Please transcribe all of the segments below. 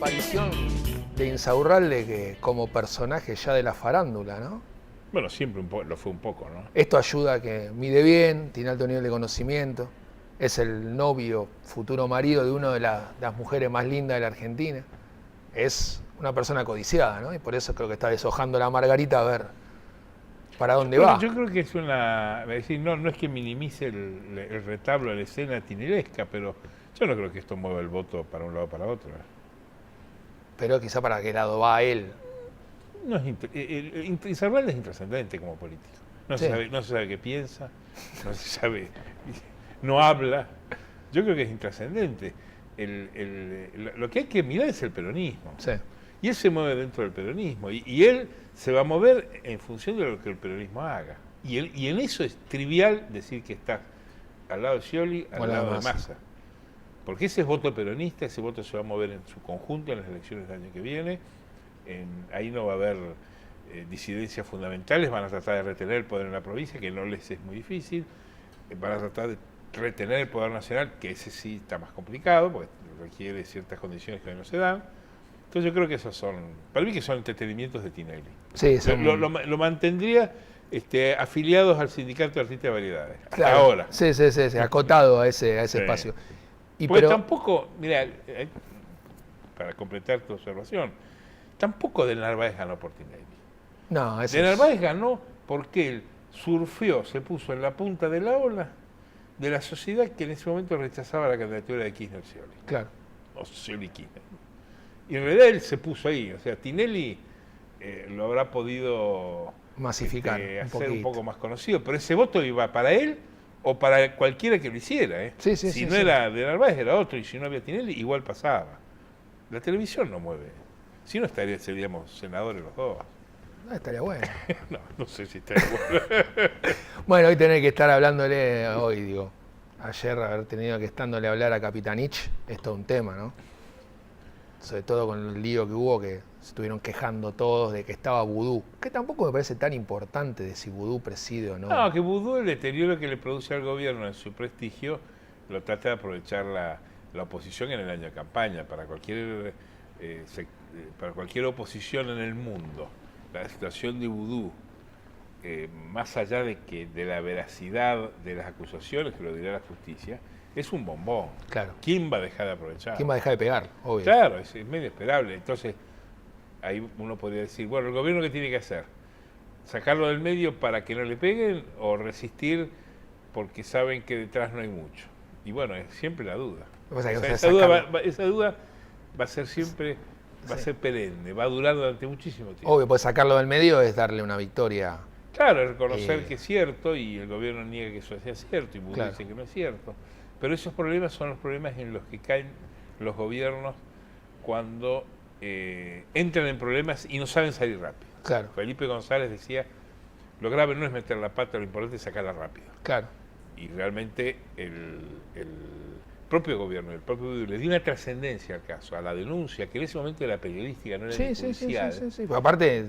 aparición de Insaurralde que como personaje ya de la farándula, ¿no? Bueno, siempre lo fue un poco, ¿no? Esto ayuda a que mide bien, tiene alto nivel de conocimiento, es el novio, futuro marido de una de las mujeres más lindas de la Argentina. Es una persona codiciada, ¿no? Y por eso creo que está deshojando la margarita a ver para dónde va. Yo creo que es es decir, no es que minimice el retablo de la escena tinelesca, pero yo no creo que esto mueva el voto para un lado o para otro. Pero quizá para qué lado va él. No es Insaurralde es intrascendente como político. No, Sí. no se sabe qué piensa, no se sabe, no habla. Yo creo que es intrascendente. Lo que hay que mirar es el peronismo. Sí. Y él se mueve dentro del peronismo. Y él se va a mover en función de lo que el peronismo haga. Y en eso es trivial decir que está al lado de Scioli, al lado de Massa. Porque ese es voto peronista, ese voto se va a mover en su conjunto en las elecciones del año que viene. Ahí no va a haber disidencias fundamentales, van a tratar de retener el poder en la provincia, que no les es muy difícil. Van a tratar de retener el poder nacional, que ese sí está más complicado, porque requiere ciertas condiciones que hoy no se dan. Entonces yo creo que esos son, para mí que son entretenimientos de Tinelli. Sí, lo mantendría afiliados al Sindicato de Artistas de Variedades, hasta claro. ahora. Sí, acotado a ese espacio. Porque tampoco, mira, para completar tu observación, tampoco de Narváez ganó por Tinelli. No, de Narváez ganó porque él surfeó, se puso en la punta de la ola de la sociedad que en ese momento rechazaba la candidatura de Kirchner-Scioli. Claro. O Scioli-Kirchner. Y en realidad él se puso ahí. O sea, Tinelli lo habrá podido masificar hacer un poco más conocido, pero ese voto iba para él o para cualquiera que lo hiciera. Si no era de Narváez, era otro, y si no había Tinelli, igual pasaba. La televisión no mueve. Si no, seríamos senadores los dos. No, estaría bueno. no sé si estaría bueno. Bueno, hoy tener que estar hablándole, ayer haber tenido que estándole a hablar a Capitanich, es todo un tema, ¿no? Sobre todo con el lío que hubo, que se estuvieron quejando todos de que estaba Vudú, que tampoco me parece tan importante de si Vudú preside o no. No, que Vudú, el deterioro que le produce al gobierno en su prestigio, lo trata de aprovechar la oposición en el año de campaña, para cualquier oposición en el mundo. La situación de Vudú, más allá de la veracidad de las acusaciones, que lo dirá la justicia, es un bombón. Claro. ¿Quién va a dejar de aprovechar? ¿Quién va a dejar de pegar? Obvio. Claro, es medio esperable. Entonces, ahí uno podría decir, bueno, ¿el gobierno qué tiene que hacer? ¿Sacarlo del medio para que no le peguen o resistir porque saben que detrás no hay mucho? Y bueno, es siempre la duda. Esa duda va a ser siempre, va a ser perenne, va a durar durante muchísimo tiempo. Obvio, pues sacarlo del medio es darle una victoria. Claro, reconocer que es cierto y el gobierno niega que eso sea cierto y Vudú claro. dice que no es cierto. Pero esos problemas son los problemas en los que caen los gobiernos cuando entran en problemas y no saben salir rápido. Claro. Felipe González decía, lo grave no es meter la pata, lo importante es sacarla rápido. Claro. Y realmente el propio gobierno, el propio Vudú, le dio una trascendencia al caso, a la denuncia, que en ese momento era periodística, no era judicial. Sí. Aparte,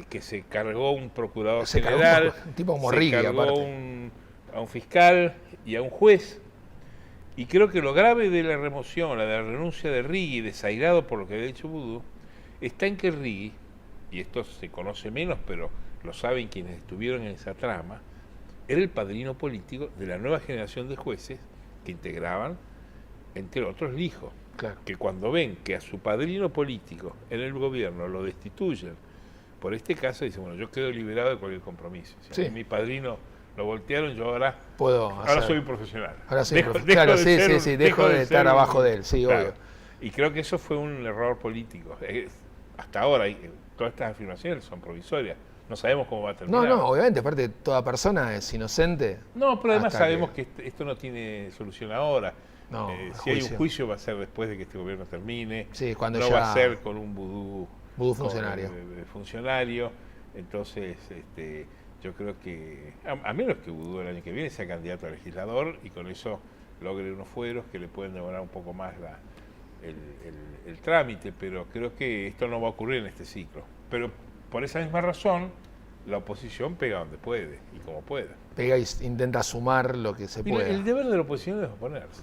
que se cargó un procurador general, un tipo como Rigui, se cargó a un fiscal y a un juez. Y creo que lo grave de la remoción, de la renuncia de Rigui, desairado por lo que había dicho Vudú, está en que Rigui, y esto se conoce menos, pero lo saben quienes estuvieron en esa trama, era el padrino político de la nueva generación de jueces que integraban, entre otros, Lijo. Claro. Que cuando ven que a su padrino político en el gobierno lo destituyen por este caso, dicen, bueno, yo quedo liberado de cualquier compromiso. Si mi padrino lo voltearon, yo ahora soy un profesional. Ahora soy profesional. Claro, dejo de estar abajo de él, sí, claro. Obvio. Y creo que eso fue un error político. Hasta ahora, todas estas afirmaciones son provisorias. No sabemos cómo va a terminar. No, obviamente, aparte toda persona es inocente. No, pero además sabemos que esto no tiene solución ahora. No, si hay un juicio va a ser después de que este gobierno termine. Sí, cuando no ya va a ser con un Vudú funcionario. Entonces, yo creo que, a menos que Vudú el año que viene sea candidato a legislador y con eso logre unos fueros que le pueden demorar un poco más el trámite, pero creo que esto no va a ocurrir en este ciclo. Pero por esa misma razón, la oposición pega donde puede y como pueda. Pega y intenta sumar lo que se pueda. El deber de la oposición es oponerse.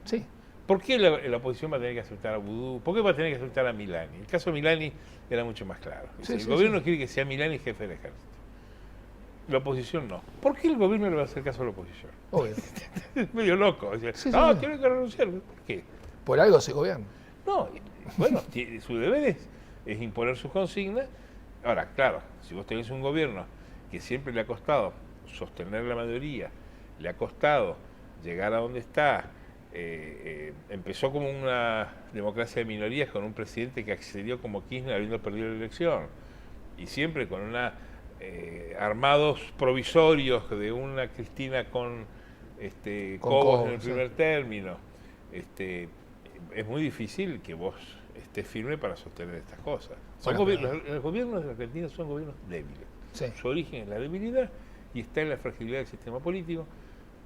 Sí. ¿Por qué la oposición va a tener que aceptar a Vudú? ¿Por qué va a tener que aceptar a Milani? El caso de Milani era mucho más claro. El gobierno quiere que sea Milani jefe del ejército. La oposición no. ¿Por qué el gobierno le va a hacer caso a la oposición? Obvio. Es medio loco. O sea, tiene que renunciar. ¿Por qué? Por algo se gobierna. No, bueno, su deber es imponer sus consignas. Ahora, claro, si vos tenés un gobierno que siempre le ha costado sostener la mayoría, le ha costado llegar a donde está, empezó como una democracia de minorías con un presidente que accedió como Kirchner habiendo perdido la elección, y siempre con armados provisorios de una Cristina con Cobos en el primer término. Es muy difícil que vos estés firme para sostener estas cosas. Los gobiernos de la Argentina son gobiernos débiles. Sí. Su origen es la debilidad y está en la fragilidad del sistema político,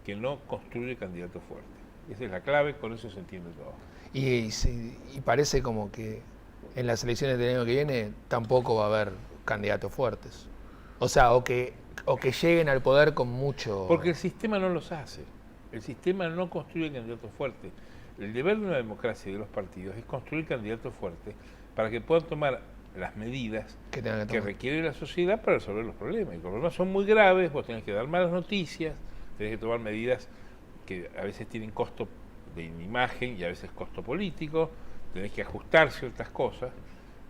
que no construye candidatos fuertes. Esa es la clave, con eso se entiende todo. Y parece como que en las elecciones del año que viene tampoco va a haber candidatos fuertes. O sea, o que lleguen al poder con mucho... Porque el sistema no los hace. El sistema no construye candidatos fuertes. El deber de una democracia y de los partidos es construir candidatos fuertes para que puedan tomar las medidas que requiere la sociedad para resolver los problemas. Y los problemas son muy graves, vos tenés que dar malas noticias, tenés que tomar medidas que a veces tienen costo de imagen y a veces costo político, tenés que ajustar ciertas cosas,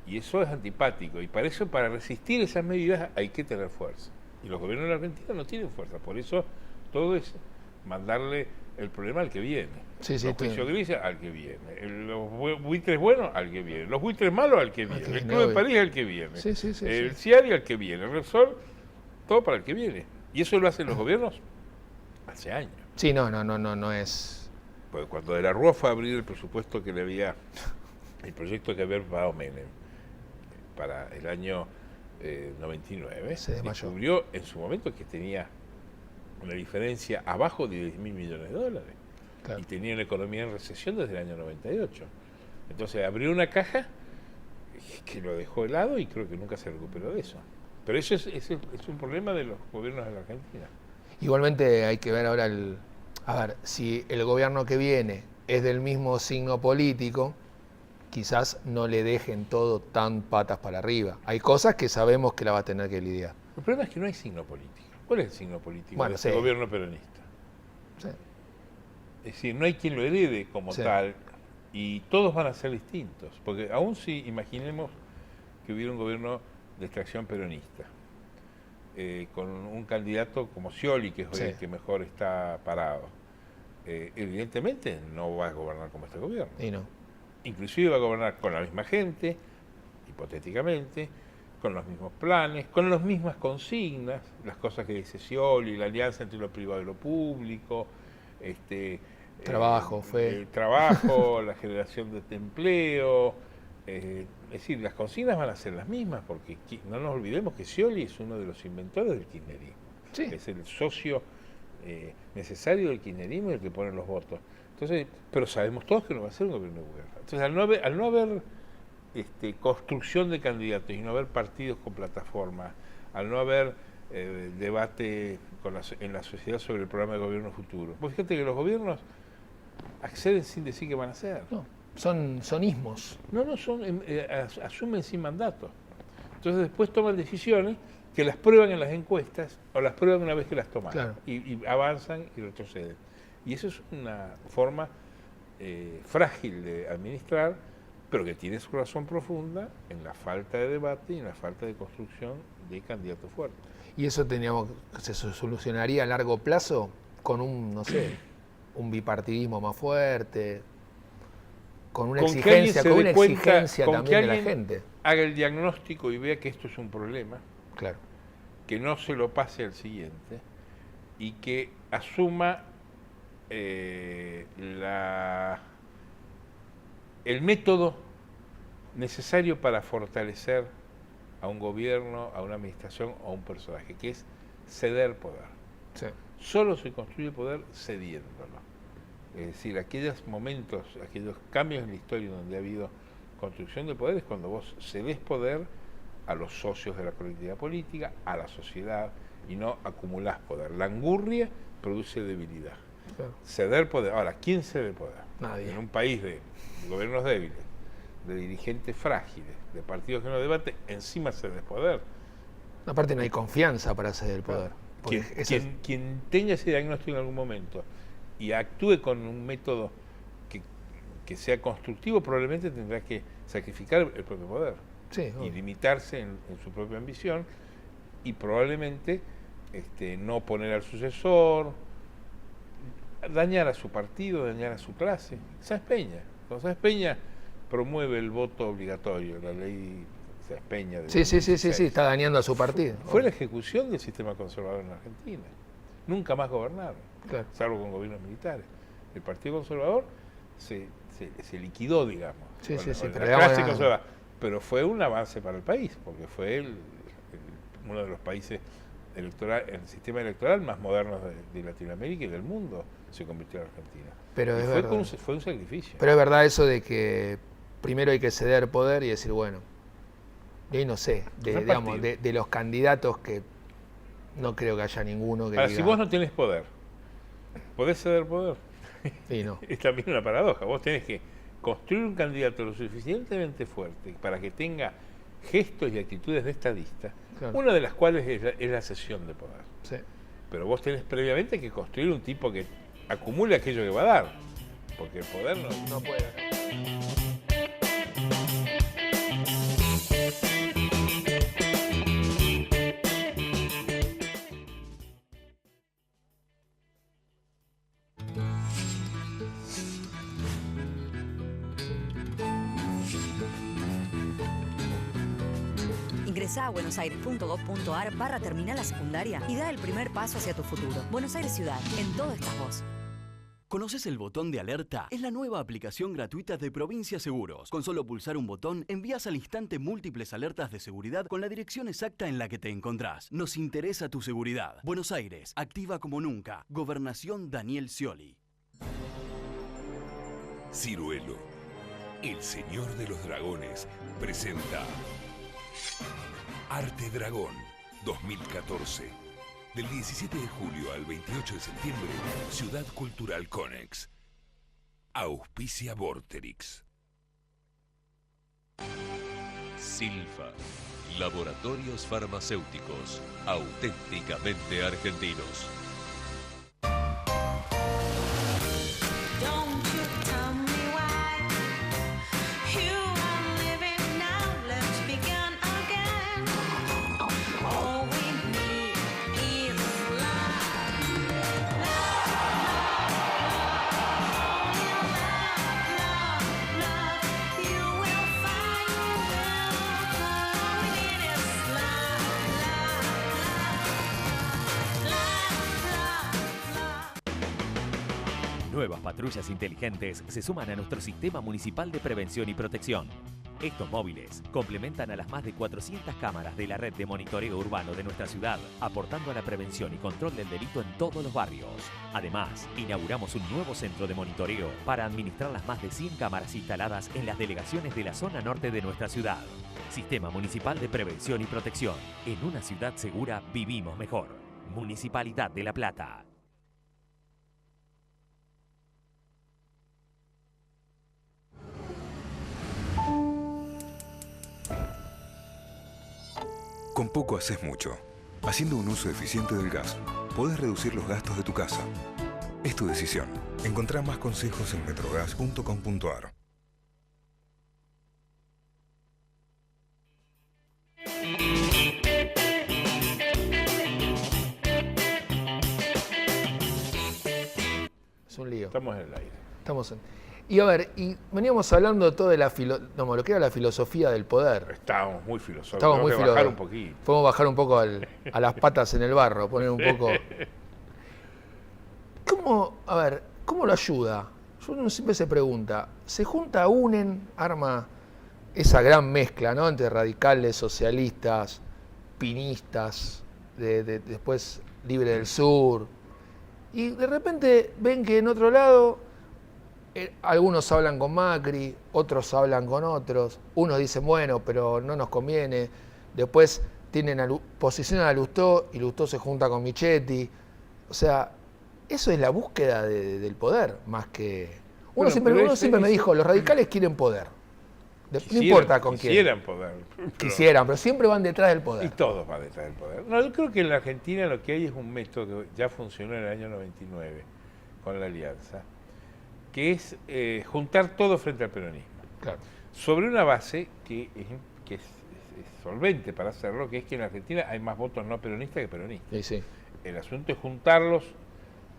y eso es antipático. Y para eso, para resistir esas medidas, hay que tener fuerza. Y los gobiernos de la Argentina no tienen fuerza, por eso todo es mandarle el problema al que viene. Sí, los juicios grises al que viene. Los buitres buenos al que viene. Los buitres malos al que viene. El Club de París al que viene. El CIADI al que viene. El Repsol, todo para el que viene. Y eso lo hacen los gobiernos hace años. Sí, no es... Porque cuando De la Rúa fue a abrir el presupuesto que le había, el proyecto que había aprobado Menem para el año 99, se descubrió en su momento que tenía una diferencia abajo de 10.000 millones de dólares. Claro. Y tenía una economía en recesión desde el año 98. Entonces abrió una caja que lo dejó helado y creo que nunca se recuperó de eso. Pero eso es un problema de los gobiernos de la Argentina. Igualmente hay que ver ahora a ver, si el gobierno que viene es del mismo signo político, quizás no le dejen todo tan patas para arriba. Hay cosas que sabemos que la va a tener que lidiar. El problema es que no hay signo político. ¿Cuál es el signo político de sí. gobierno peronista? Sí. Es decir, no hay quien lo herede como tal, y todos van a ser distintos. Porque aún si imaginemos que hubiera un gobierno de extracción peronista, con un candidato como Scioli, que es hoy el que mejor está parado, evidentemente no va a gobernar como este gobierno. Y no. Inclusive va a gobernar con la misma gente, hipotéticamente, con los mismos planes, con las mismas consignas, las cosas que dice Scioli, la alianza entre lo privado y lo público, trabajo, trabajo, la generación de empleo. Es decir, las consignas van a ser las mismas, porque no nos olvidemos que Scioli es uno de los inventores del kirchnerismo. Sí. Es el socio necesario del kirchnerismo y el que pone los votos. Entonces, pero sabemos todos que no va a ser un gobierno de guerra. Entonces, al no haber construcción de candidatos y no haber partidos con plataforma, al no haber debate en la sociedad sobre el programa de gobierno futuro. Pues fíjate que los gobiernos acceden sin decir qué van a hacer. No, son ismos. No, asumen sin mandato. Entonces después toman decisiones que las prueban en las encuestas o las prueban una vez que las toman. Claro. Y avanzan y retroceden. Y eso es una forma frágil de administrar, pero que tiene su razón profunda en la falta de debate y en la falta de construcción de candidatos fuertes. Y eso se solucionaría a largo plazo con un bipartidismo más fuerte, con una exigencia también de la gente. Haga el diagnóstico y vea que esto es un problema, claro, que no se lo pase al siguiente y que asuma el método necesario para fortalecer a un gobierno, a una administración o a un personaje, que es ceder poder. Sí. Solo se construye poder cediéndolo. Es decir, aquellos momentos, aquellos cambios en la historia donde ha habido construcción de poder es cuando vos cedés poder a los socios de la colectividad política, a la sociedad, y no acumulás poder. La angurria produce debilidad. Claro. Ceder poder. Ahora, ¿quién cede poder? Nadie. En un país de gobiernos débiles, de dirigentes frágiles, de partidos que no debaten, encima cede poder. Aparte no hay confianza para ceder el poder. Quien tenga ese diagnóstico en algún momento y actúe con un método que sea constructivo, probablemente tendrá que sacrificar el propio poder. Sí, y limitarse en su propia ambición y probablemente no poner al sucesor, dañar a su partido, dañar a su clase. Sáenz Peña. Cuando Sáenz Peña promueve el voto obligatorio, la ley Sáenz Peña de Sí, está dañando a su partido. Fue la ejecución del sistema conservador en Argentina. Nunca más gobernaron, claro, salvo con gobiernos militares. El Partido Conservador se liquidó, digamos. Pero fue un avance para el país, porque fue uno de los países el sistema electoral más moderno de Latinoamérica y del mundo se convirtió en Argentina. Pero fue un sacrificio. Pero es verdad eso de que primero hay que ceder poder y decir, bueno, y ahí no sé, de los candidatos que no creo que haya ninguno que Ahora, diga... si vos no tenés poder, ¿podés ceder poder? Sí, no. Es también una paradoja. Vos tenés que construir un candidato lo suficientemente fuerte para que tenga gestos y actitudes de estadista, claro, una de las cuales es la cesión de poder. Sí. Pero vos tenés previamente que construir un tipo que acumule aquello que va a dar, porque el poder no puede. Ingresá a buenosaires.gov.ar/terminal la secundaria y da el primer paso hacia tu futuro. Buenos Aires Ciudad, en todo estás vos. ¿Conoces el botón de alerta? Es la nueva aplicación gratuita de Provincia Seguros. Con solo pulsar un botón, envías al instante múltiples alertas de seguridad con la dirección exacta en la que te encontrás. Nos interesa tu seguridad. Buenos Aires, activa como nunca. Gobernación Daniel Scioli. Ciruelo, el señor de los dragones, presenta Arte Dragón 2014. Del 17 de julio al 28 de septiembre, Ciudad Cultural Conex. Auspicia Vorterix. Silfa, laboratorios farmacéuticos, auténticamente argentinos. Nuevas patrullas inteligentes se suman a nuestro sistema municipal de prevención y protección. Estos móviles complementan a las más de 400 cámaras de la red de monitoreo urbano de nuestra ciudad, aportando a la prevención y control del delito en todos los barrios. Además, inauguramos un nuevo centro de monitoreo para administrar las más de 100 cámaras instaladas en las delegaciones de la zona norte de nuestra ciudad. Sistema Municipal de Prevención y Protección. En una ciudad segura vivimos mejor. Municipalidad de La Plata. Con poco haces mucho. Haciendo un uso eficiente del gas, podés reducir los gastos de tu casa. Es tu decisión. Encontrá más consejos en metrogas.com.ar. Es un lío. Estamos en el aire. Y a ver, veníamos hablando todo de lo que era la filosofía del poder. Estábamos muy filosóficos. Tenemos que bajar un poquito. Podemos bajar un poco a las patas en el barro, poner un poco... ¿Cómo lo ayuda? Uno siempre se pregunta, se junta, arma esa gran mezcla, ¿no?, entre radicales, socialistas, pinistas, después Libre del Sur, y de repente ven que en otro lado algunos hablan con Macri, otros hablan con otros, unos dicen, bueno, pero no nos conviene, después posicionan a Lustó y Lustó se junta con Michetti. O sea, eso es la búsqueda del poder, más que... Bueno, Uno siempre me dijo, los radicales quieren poder. No importa con quién. Quisieran poder. Quisieran, pero siempre van detrás del poder. Y todos van detrás del poder. No, yo creo que en la Argentina lo que hay es un método que ya funcionó en el año 99 con la Alianza, que es juntar todo frente al peronismo. Claro. Sobre una base que es solvente para hacerlo, que es que en la Argentina hay más votos no peronistas que peronistas. Sí, sí. El asunto es juntarlos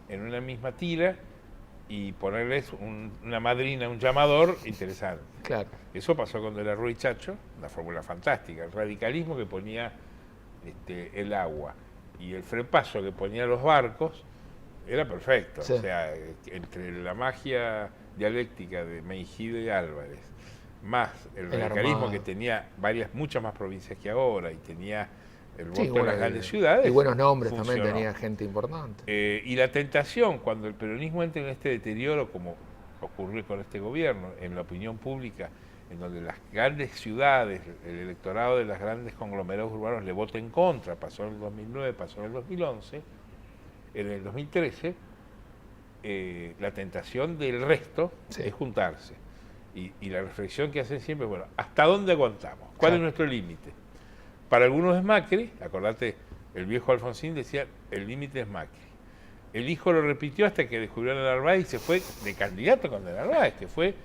en una misma tira y ponerles una madrina, un llamador interesante. Claro. Eso pasó con De la Rúa y Chacho, una fórmula fantástica. El radicalismo que ponía el agua y el frepaso que ponía los barcos era perfecto. Sí. O sea, entre la magia dialéctica de Meijido y Álvarez, más el radicalismo armado, que tenía muchas más provincias que ahora y tenía el voto Sí, en las grandes ciudades. Y buenos nombres funcionó. también, tenía gente importante. Y la tentación, cuando el peronismo entra en este deterioro, como ocurrió con este gobierno, en la opinión pública, en donde las grandes ciudades, el electorado de los grandes conglomerados urbanos le vota en contra, pasó en el 2009, pasó en el 2011, en el 2013, la tentación del resto es juntarse. Y la reflexión que hacen siempre es, bueno, ¿hasta dónde aguantamos? ¿Cuál es nuestro límite? Para algunos es Macri, acordate, el viejo Alfonsín decía, el límite es Macri. El hijo lo repitió hasta que descubrió a Narváez y se fue de candidato con Narváez, que fue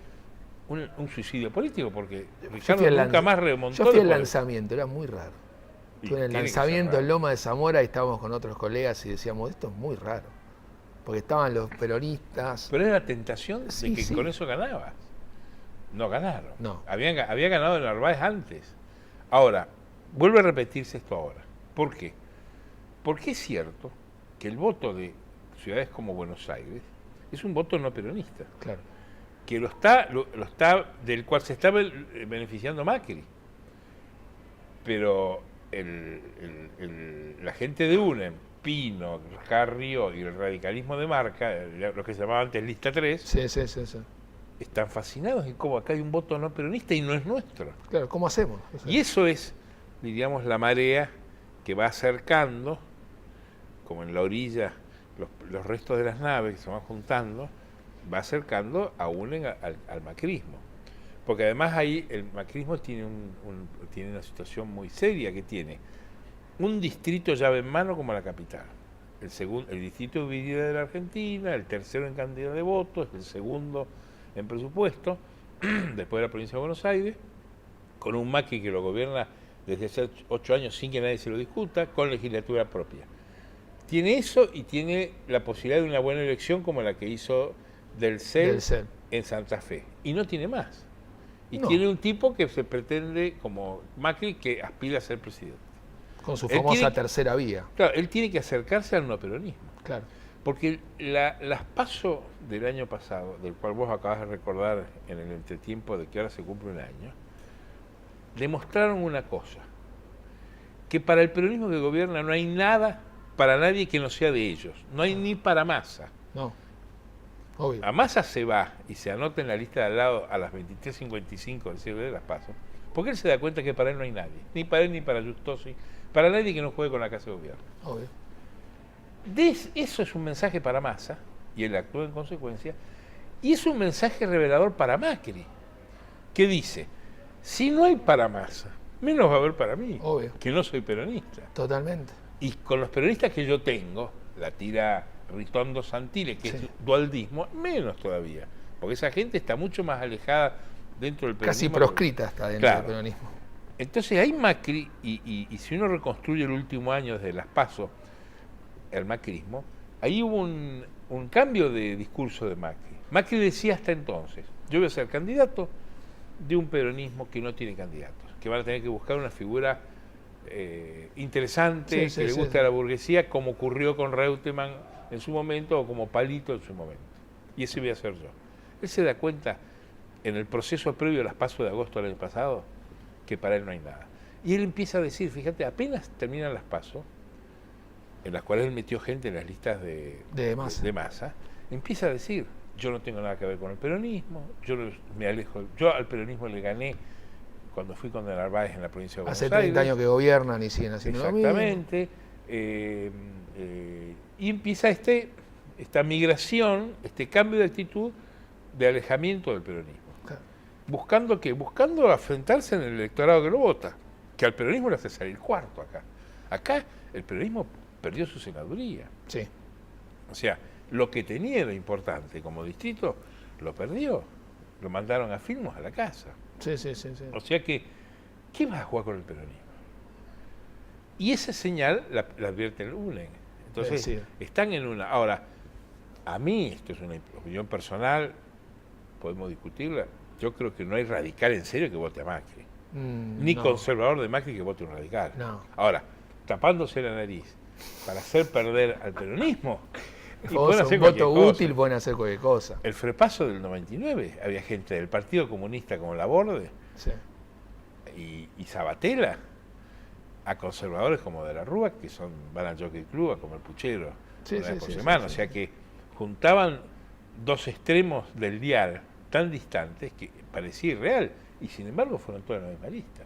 un suicidio político, porque Ricardo nunca más remontó. Yo fui al lanzamiento, era muy raro. Fui en el Tiene que lanzamiento ser en Loma de Zamora y estábamos con otros colegas y decíamos, esto es muy raro. Porque estaban los peronistas. Pero era la tentación de que con eso ganabas. No ganaron. No. Había ganado Narváez antes. Ahora, vuelve a repetirse esto ahora. ¿Por qué? Porque es cierto que el voto de ciudades como Buenos Aires es un voto no peronista. Claro. Que del cual se está beneficiando Macri. Pero la gente de UNEM, Pino, Carrió y el radicalismo de marca, lo que se llamaba antes lista 3, Sí. están fascinados en cómo acá hay un voto no peronista y no es nuestro. Claro, ¿cómo hacemos? Y eso es, diríamos, la marea que va acercando, como en la orilla, los restos de las naves que se van juntando, va acercando a al macrismo. Porque además ahí el macrismo tiene una situación muy seria, que tiene un distrito llave en mano como la capital. El distrito de vida de la Argentina, el tercero en cantidad de votos, el segundo en presupuesto, después de la provincia de Buenos Aires, con un Macri que lo gobierna desde hace 8 años sin que nadie se lo discuta, con legislatura propia. Tiene eso y tiene la posibilidad de una buena elección como la que hizo del CEL en Santa Fe. Y no tiene más. Y tiene un tipo que se pretende, como Macri, que aspira a ser presidente. Con su famosa tercera vía. Claro, él tiene que acercarse al no peronismo. Claro. Porque las PASO del año pasado, del cual vos acabas de recordar en el entretiempo de que ahora se cumple un año, demostraron una cosa, que para el peronismo que gobierna no hay nada para nadie que no sea de ellos. No hay ni para Massa. No, obvio. A Massa se va y se anota en la lista de al lado a las 23:55 del cierre de las PASO, porque él se da cuenta que para él no hay nadie. Ni para él ni para Justosi, para nadie que no juegue con la Casa de Gobierno. Obvio. Eso es un mensaje para Massa, y él actúa en consecuencia, y es un mensaje revelador para Macri, que dice, si no hay para Massa, menos va a haber para mí, obvio, que no soy peronista. Totalmente. Y con los peronistas que yo tengo, la tira Ritondo Santile, que es dualdismo, menos todavía, porque esa gente está mucho más alejada dentro del peronismo. Casi proscrita está dentro del peronismo. Entonces hay Macri, y si uno reconstruye el último año desde las PASO, el macrismo, ahí hubo un cambio de discurso de Macri. Macri decía hasta entonces, yo voy a ser candidato de un peronismo que no tiene candidatos, que van a tener que buscar una figura interesante, que le guste a la burguesía, como ocurrió con Reutemann en su momento, o como Palito en su momento. Y ese voy a ser yo. Él se da cuenta, en el proceso previo a las PASO de agosto del año pasado, que para él no hay nada. Y él empieza a decir, fíjate, apenas terminan las PASO, en las cuales él metió gente en las listas de Massa, empieza a decir, yo no tengo nada que ver con el peronismo, yo me alejo, yo al peronismo le gané cuando fui con Narváez en la provincia de Buenos Aires. Hace 30 años que gobiernan y siguen haciendo lo mismo. Exactamente. Y empieza esta migración, este cambio de actitud de alejamiento del peronismo. Claro. ¿Buscando qué? Buscando afrontarse en el electorado que lo vota, que al peronismo le hace salir cuarto acá. Acá el peronismo perdió su senaduría. Sí. O sea, lo que tenía era importante como distrito, lo perdió. Lo mandaron a Filmos a la casa. Sí. O sea que, ¿qué vas a jugar con el peronismo? Y esa señal la advierte el UNEN. Entonces, Sí. están en una... Ahora, a mí, esto es una opinión personal, podemos discutirla, yo creo que no hay radical en serio que vote a Macri. Ni No. conservador de Macri que vote un radical. No. Ahora, tapándose la nariz para hacer perder al peronismo, y Vos, pueden hacer un voto cualquier cosa. útil, pueden hacer cualquier cosa. El frepaso del 99, había gente del Partido Comunista como Laborde Sí. y Sabatella, a conservadores como De la Rúa, que van al Jockey Club, como el Puchero, Sí, una vez sí, por sí, semana. sí, O sea que juntaban dos extremos del dial tan distantes que parecía irreal. Y sin embargo fueron todas la misma lista.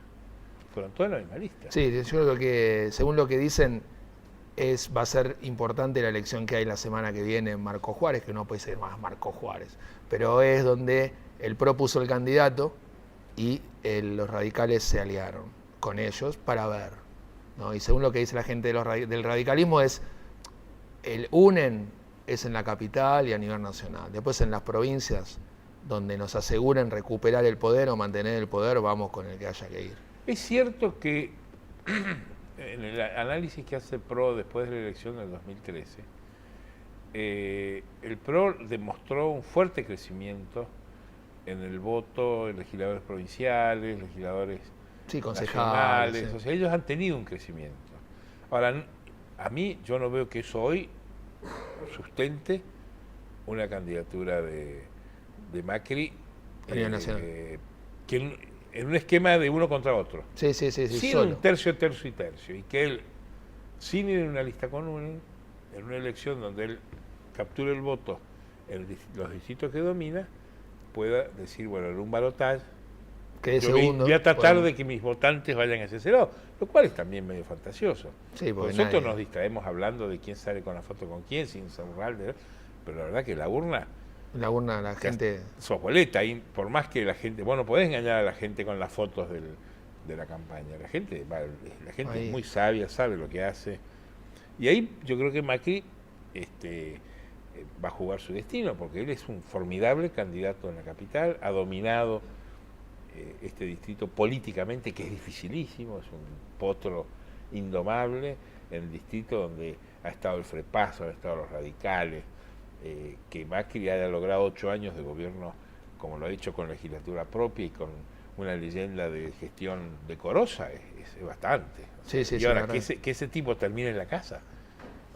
Sí, yo creo que, según lo que dicen, va a ser importante la elección que hay la semana que viene en Marco Juárez, que no puede ser más Marco Juárez, pero es donde el PRO puso el candidato y los radicales se aliaron con ellos para ver, ¿no? Y según lo que dice la gente del radicalismo el UNEN es en la capital y a nivel nacional. Después en las provincias donde nos aseguren recuperar el poder o mantener el poder, vamos con el que haya que ir. Es cierto que en el análisis que hace el PRO después de la elección del 2013, el PRO demostró un fuerte crecimiento en el voto en legisladores provinciales, legisladores concejales. nacionales. O sea, ellos han tenido un crecimiento. Ahora, a mí, yo no veo que eso hoy sustente una candidatura de Macri A nivel nacional. que en un esquema de uno contra otro. Sí, Sin solo. un tercio, tercio y tercio. Y que él, sin ir en una lista con UNEN, en una elección donde él capture el voto en los distritos que domina, pueda decir, bueno, en un balotaje, yo voy a tratar de que mis votantes vayan hacia ese lado, lo cual es también medio fantasioso. Sí, porque Nosotros nos distraemos hablando de quién sale con la foto con quién, sin cerrar, pero la verdad que la urna... la gente... Sos boleta, y por más que la gente... Bueno, podés engañar a la gente con las fotos de la campaña. La gente es muy sabia, sabe lo que hace. Y ahí yo creo que Macri va a jugar su destino, porque él es un formidable candidato en la capital, ha dominado este distrito políticamente, que es dificilísimo, es un potro indomable, en el distrito donde ha estado el frepaso, han estado los radicales, que Macri haya logrado 8 años de gobierno, como lo ha hecho con legislatura propia y con una leyenda de gestión decorosa, es bastante. Y ahora, que ese tipo termine en la casa,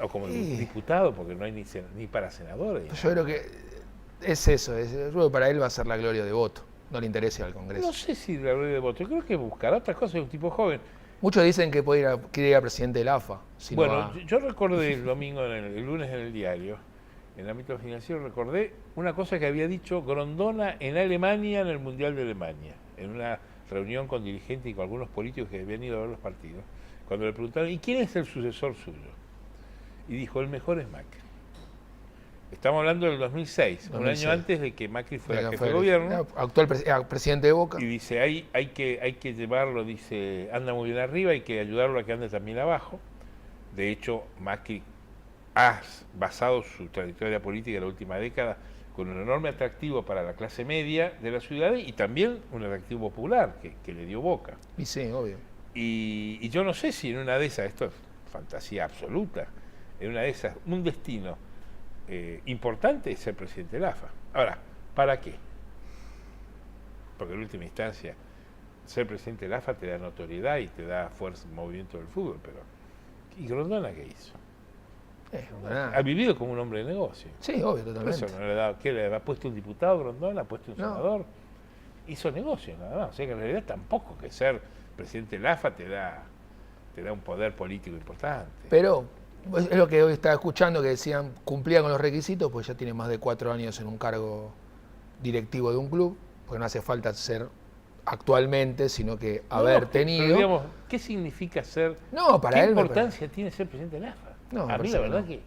o como diputado, porque no hay ni para senadores. Yo creo que es eso, yo creo que para él va a ser la gloria de voto, no le interesa al Congreso. No sé si la gloria de voto, yo creo que buscará otras cosas, es un tipo joven. Muchos dicen que quiere ir a presidente del AFA. Yo recordé el domingo, el lunes en el diario, en el ámbito financiero, recordé una cosa que había dicho Grondona en Alemania, en el Mundial de Alemania, en una reunión con dirigentes y con algunos políticos que habían ido a ver los partidos, cuando le preguntaron, ¿y quién es el sucesor suyo? Y dijo, el mejor es Macri. Estamos hablando del 2006, un año antes de que Macri fuera jefe de gobierno. Actual presidente de Boca. Y dice, hay que llevarlo, dice, anda muy bien arriba, hay que ayudarlo a que ande también abajo. De hecho, Macri ha basado su trayectoria política en la última década con un enorme atractivo para la clase media de la ciudad y también un atractivo popular que le dio Boca. Y sí, obvio. Y yo no sé si en una de esas, esto es fantasía absoluta, en una de esas, un destino importante es ser presidente del AFA. Ahora, ¿para qué? Porque en última instancia, ser presidente del AFA te da notoriedad y te da fuerza, movimiento del fútbol, pero ¿y Grondona qué hizo? Ha vivido como un hombre de negocio. Sí, obvio, totalmente. Eso no le ha puesto un diputado Grondona, ha puesto un senador. Hizo negocio, nada más. O sea que en realidad tampoco que ser presidente del AFA te da un poder político importante. Pero es lo que hoy estaba escuchando, que decían cumplía con los requisitos, pues ya tiene más de 4 años en un cargo directivo de un club, porque no hace falta ser actualmente, sino que haber tenido... Pero digamos, ¿qué significa ser? No, para ¿Qué él importancia tiene ser presidente del AFA? No, a mí la verdad que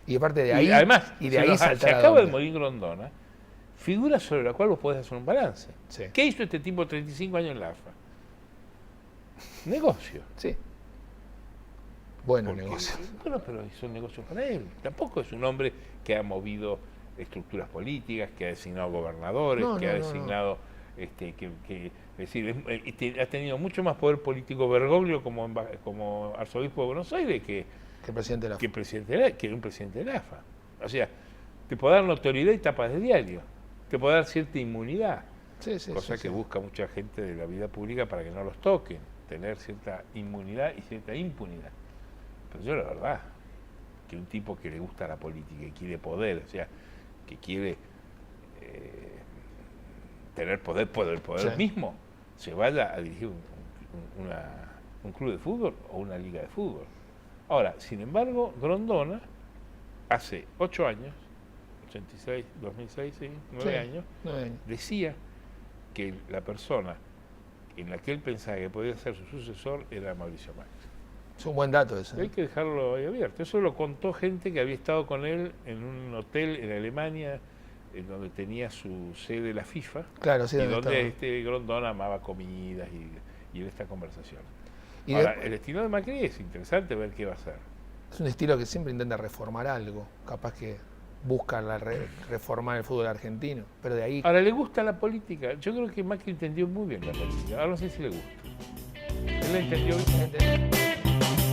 Y aparte de ahí, y además, y de ahí se saltar acaba a de morir Grondona, figura sobre la cual vos podés hacer un balance. Sí. ¿Qué hizo este tipo 35 años en la AFA? Negocio. Sí. Bueno, Porque, negocio. bueno, pero hizo un negocio para él. Tampoco es un hombre que ha movido estructuras políticas, que ha designado gobernadores, No, que no, ha no, designado, es decir, ha tenido mucho más poder político Bergoglio como arzobispo de Buenos Aires que Que el presidente de la que un presidente de la AFA. O sea, te puede dar notoriedad y tapas de diario, te puede dar cierta inmunidad, Sí, sí, cosa sí, que sí. busca mucha gente de la vida pública para que no los toquen, tener cierta inmunidad y cierta impunidad. Pero yo la verdad, que un tipo que le gusta la política y quiere poder, o sea, que quiere tener poder Sí. mismo, se vaya a dirigir un club de fútbol o una liga de fútbol. Ahora, sin embargo, Grondona, hace 8 años, 86, 2006, sí, 9 Sí, años, 9 años. decía que la persona en la que él pensaba que podía ser su sucesor era Mauricio Macri. Es un buen dato ese. Hay que dejarlo ahí abierto. Eso lo contó gente que había estado con él en un hotel en Alemania, en donde tenía su sede la FIFA, Claro, sí, y donde donde estaba. Grondona amaba comidas y en esta conversación. Y Ahora, de- el estilo de Macri es interesante ver qué va a hacer. Es un estilo que siempre intenta reformar algo. Capaz que busca reformar el fútbol argentino. Pero de ahí. Ahora, ¿le gusta la política? Yo creo que Macri entendió muy bien la política. Ahora no sé si le gusta. Él la entendió bien.